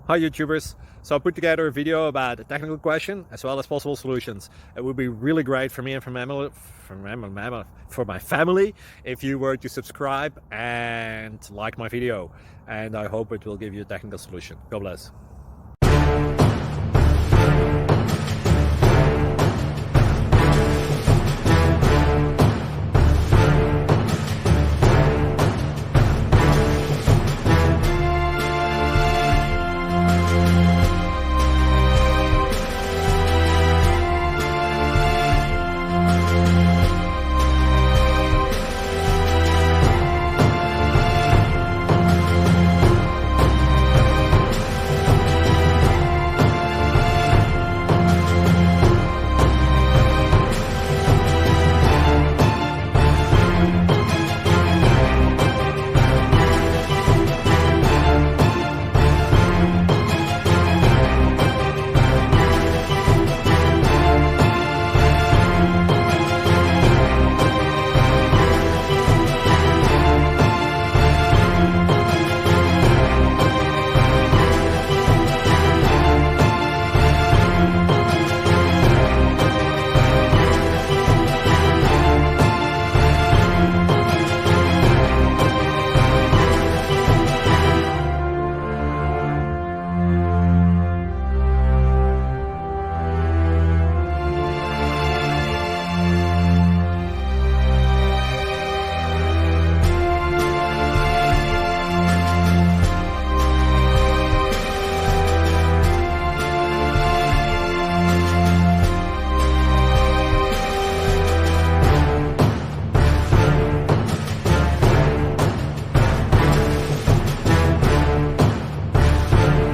Hi YouTubers! So I put together a video about a technical question as well as possible solutions. It would be really great for me and for my family if you were to subscribe and like my video, and I hope it will give you a technical solution. God bless.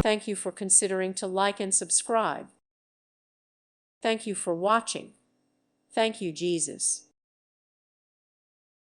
Thank you for considering to like and subscribe. Thank you for watching. Thank you, Jesus.